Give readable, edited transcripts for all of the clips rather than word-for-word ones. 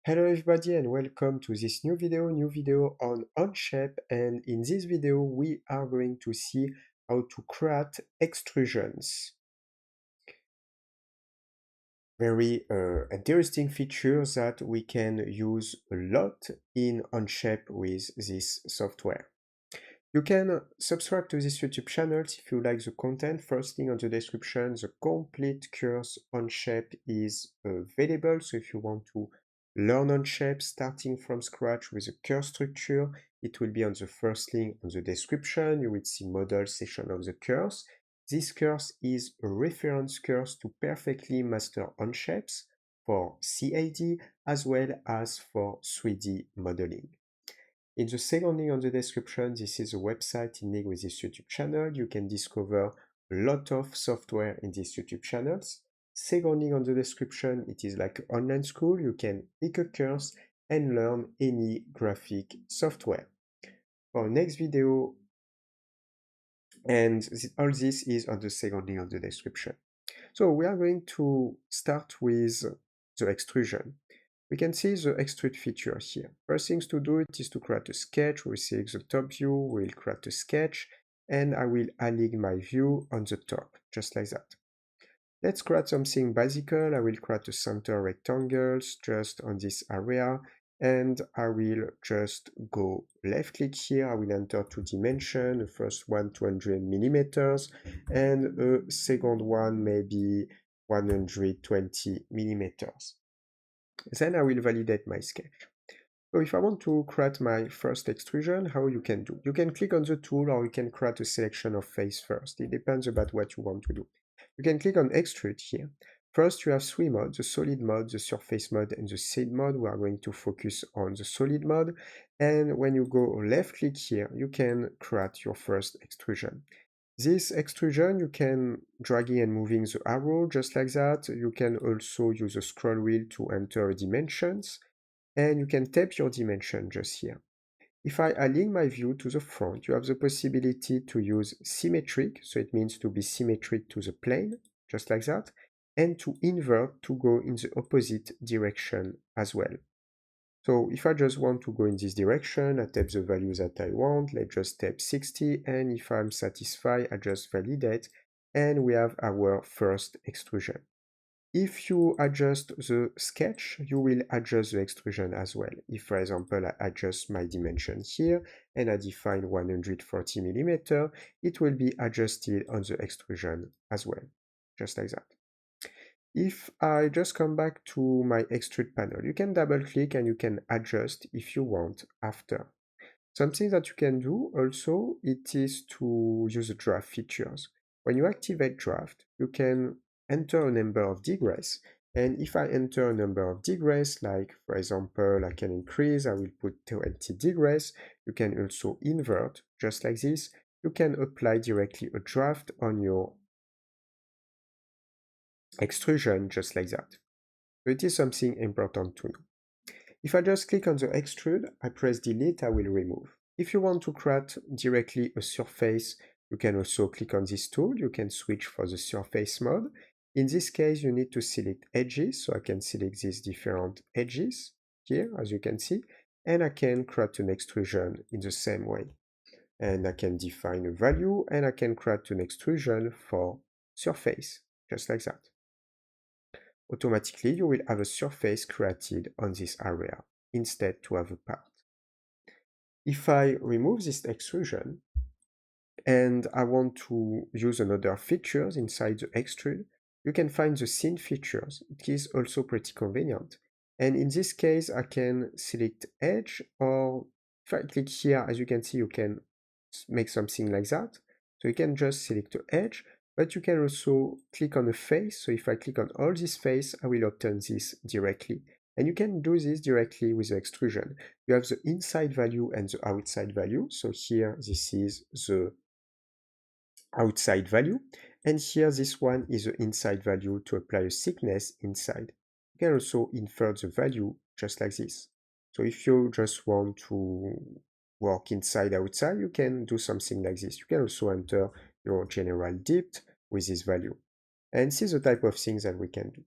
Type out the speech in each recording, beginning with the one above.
Hello everybody and welcome to this new video on Onshape, and in this video we are going to see how to create extrusions. Very interesting features that we can use a lot in Onshape with this software. You can subscribe to this YouTube channel if you like the content. First link on the description, the complete course Onshape is available. So if you want to learn Onshape starting from scratch with a course structure, it will be on the first link on the description. You will see model section of the course. This course is a reference course to perfectly master Onshapes for CAD as well as for 3D modeling. In the second link on the description, this is a website in link with this YouTube channel. You can discover a lot of software in these YouTube channels. Second link on the description, it is like an online school. You can pick a course and learn any graphic software. For next video, and all this is on the second link on the description. So we are going to start with the extrusion. We can see the extrude feature here. First things to do it is to create a sketch. We'll select the top view, we'll create a sketch, and I will align my view on the top, just like that. Let's create something basical. I will create a center rectangles just on this area, and I will just go left click here. I will enter two dimensions, the first one 200 millimeters, and a second one maybe 120 millimeters. Then I will validate my sketch. So if I want to create my first extrusion, how you can do? You can click on the tool or you can create a selection of face first. It depends about what you want to do. You can click on extrude here. First you have three modes, the solid mode, the surface mode, and the seed mode. We are going to focus on the solid mode. And when you go left click here, you can create your first extrusion. This extrusion, you can dragging and moving the arrow just like that. You can also use a scroll wheel to enter dimensions, and you can tap your dimension just here. If I align my view to the front, you have the possibility to use symmetric, so it means to be symmetric to the plane, just like that, and to invert to go in the opposite direction as well. So if I just want to go in this direction, I tap the value that I want, let's just tap 60, and if I'm satisfied, I just validate, and we have our first extrusion. If you adjust the sketch, you will adjust the extrusion as well. If, for example, I adjust my dimension here, and I define 140 millimeter, it will be adjusted on the extrusion as well, just like that. If I just come back to my extrude panel, you can double click and you can adjust if you want after. Something that you can do also, it is to use the draft features. When you activate draft, you can enter a number of degrees. And if I enter a number of degrees, like for example, I can increase, I will put 20 degrees. You can also invert, just like this. You can apply directly a draft on your extrusion just like that. So it is something important to know. If I just click on the extrude, I press delete, I will remove. If you want to create directly a surface, you can also click on this tool. You can switch for the surface mode. In this case, you need to select edges. So I can select these different edges here, as you can see, and I can create an extrusion in the same way. And I can define a value, and I can create an extrusion for surface, just like that. Automatically you will have a surface created on this area instead to have a part. If I remove this extrusion and I want to use another features inside the extrude, you can find the scene features. It is also pretty convenient. And in this case, I can select edge, or if I click here, as you can see, you can make something like that. So you can just select the edge, but you can also click on a face. So if I click on all this face, I will obtain this directly. And you can do this directly with the extrusion. You have the inside value and the outside value. So here, this is the outside value. And here, this one is the inside value to apply a thickness inside. You can also invert the value just like this. So if you just want to work inside outside, you can do something like this. You can also enter your general depth with this value. And this is the type of things that we can do.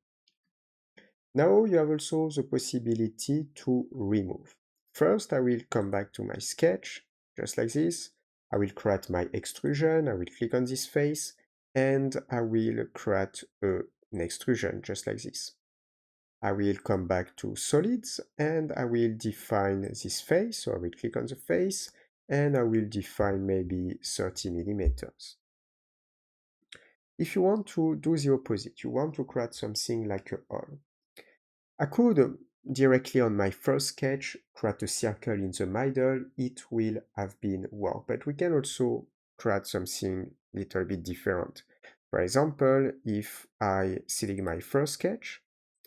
Now you have also the possibility to remove. First, I will come back to my sketch, just like this. I will create my extrusion, I will click on this face, and I will create an extrusion, just like this. I will come back to solids, and I will define this face, so I will click on the face, and I will define maybe 30 millimeters. If you want to do the opposite, you want to create something like a hole. I could directly on my first sketch create a circle in the middle, it will have been work, but we can also create something a little bit different. For example, if I select my first sketch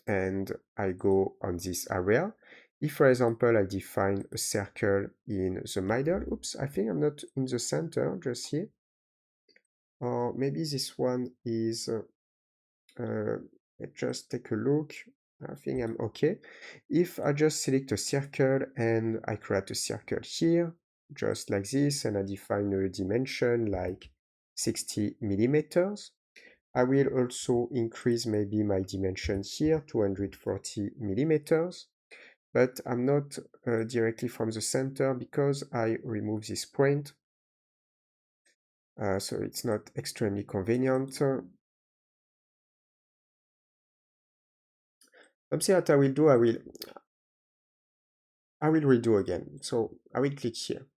and I go on this area, if for example I define a circle in the middle, oops, I think I'm not in the center, just here, or maybe this one is let's just take a look. I think I'm okay. If I just select a circle and I create a circle here, just like this, and I define a dimension like 60 millimeters, I will also increase maybe my dimension here, 240 millimeters, but I'm not directly from the center because I remove this point, so it's not extremely convenient. Something that I will do, I will redo again. So I will click here.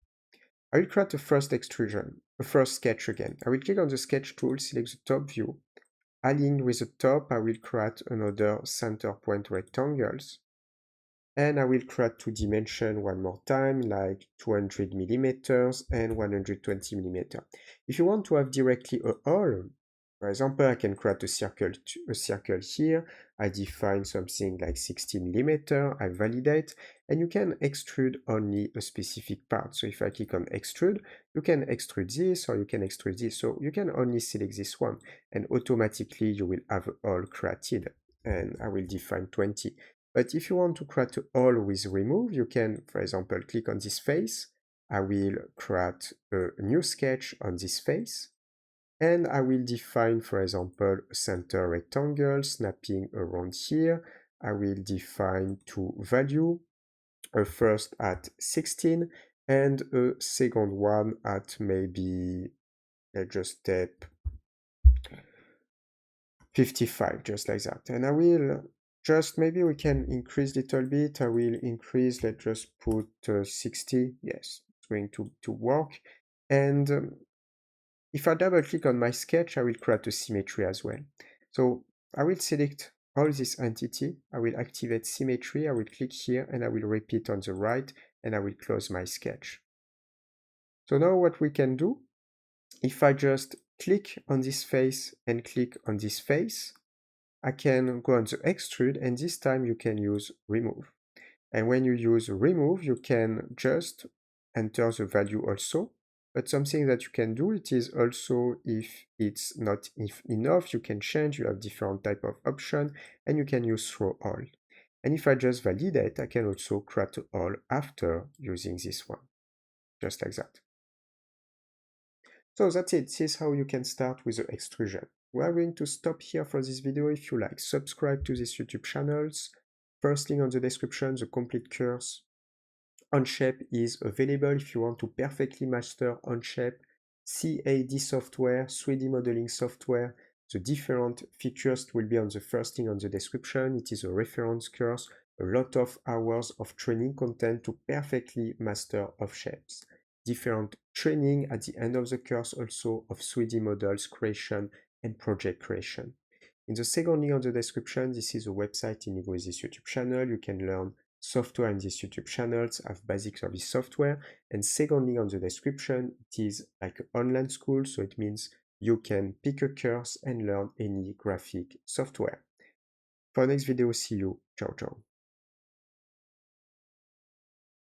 I will create a first extrusion, a first sketch again. I will click on the sketch tool, select the top view. Aligned with the top, I will create another center point rectangles. And I will create two dimensions one more time, like 200 millimeters and 120 millimeters. If you want to have directly a hole, for example, I can create a circle here. I define something like 60 millimeters. I validate, and you can extrude only a specific part. So if I click on extrude, you can extrude this or you can extrude this. So you can only select this one, and automatically you will have a hole created. And I will define 20. But if you want to create a hole with remove, you can, for example, click on this face. I will create a new sketch on this face. And I will define, for example, a center rectangle, snapping around here. I will define two values, a first at 16 and a second one at maybe, let's just type 55, just like that. And I will just, maybe we can increase a little bit. I will increase, let's just put 60. Yes, it's going to work. And if I double click on my sketch, I will create a symmetry as well. So I will select all this entity. I will activate symmetry. I will click here and I will repeat on the right and I will close my sketch. So now what we can do, if I just click on this face and click on this face, I can go on the extrude and this time you can use remove. And when you use remove, you can just enter the value also. But something that you can do, it is also if it's not enough, you can change, you have different type of option, and you can use throw all. And if I just validate, I can also create all after using this one, just like that. So that's it, this is how you can start with the extrusion. We are going to stop here for this video. If you like, subscribe to this YouTube channels. First link on the description, the complete course Onshape is available if you want to perfectly master Onshape, CAD software, 3D modeling software. The different features will be on the first link on the description. It is a reference course, a lot of hours of training content to perfectly master Onshape. Different training at the end of the course also of 3D models creation and project creation. In the second link on the description, this is a website in with this YouTube channel. You can learn software in these YouTube channels, have basic service software, and secondly on the description, it is like an online school, so it means you can pick a course and learn any graphic software. For next video, see you, ciao ciao.